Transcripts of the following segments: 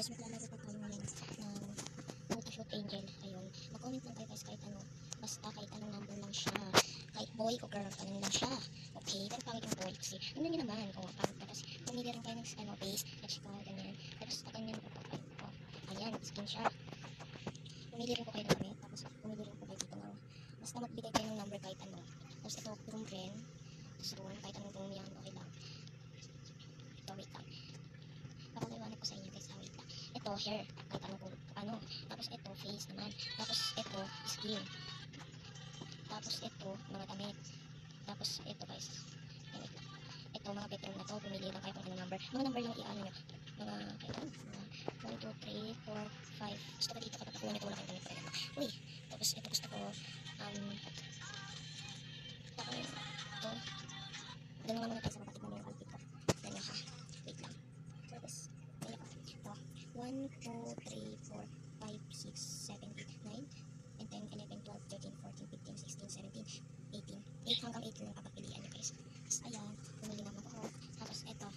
guys, maglalaro pa tayo ngayon ng Photoshoot Angel. Ayun, mag-comment lang kayo guys kahit ano. Basta kahit anong number lang siya. Kahit boy o girl, ganun lang siya. Okay, pero pangit yung boy kasi ano nyo naman kung pangit na. Tapos pumili rin kayo ng face, touch ka, ganyan. Tapos ganyan po po kayo. Ayan, skin siya. Pumili rin po kayo ng damit. Tapos pumili rin po kayo dito ng basta magbigay kayo ng number kahit ano. Tapos ito, room rin. Tapos room, kahit anong room yan, okay lang. Ito, wait lang. Papaliwanag ko sa inyo guys, wait lang. Ito, hair, kahit anong ano. Tapos ito, face naman. Tapos ito, skin. Tapos ito, mga damit. Tapos ito guys, wait lang. Ito, mga bedroom na to, pumili lang kayo kung anong number. Mga number lang i-ano nyo. Mga, kailan? 1, 2, 3, 4, 5. Gusto ko dito kapag ako nito, wala kayong damit pa. Uy, tapos ito gusto ko, ito. Doon nga muna tayo sa kapatid namin yung outfit ko. Ganyan siya. Wait lang. Tapos, kaya ko. Ito. 1, 2, 3, 4, 5, 6, 7, 8, 9, and 10, 11, 12, 13, 14, 15, 16, 17, 18. 8 hanggang 8 lang kapapilian nyo guys. Tapos, ayan. Pumili naman ako. Tapos, ito.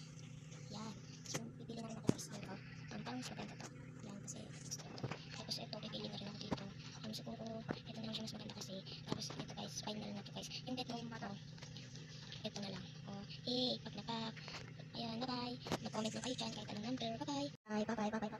Yan. So, pipili na rin ako guys dito. Parang mas maganda to. Yan, kasi gusto ko to. Tapos, ito. Pipili na rin ako dito. Siguro, ito na lang siya mas maganda kasi. Tapos, ito guys. Final na to guys. Yung bedroom ba to? Ito na lang. Pag napak. Ayan, bye-bye. Mag-comment lang kayo dyan kahit anong number. Bye-bye. Bye-bye, bye-bye.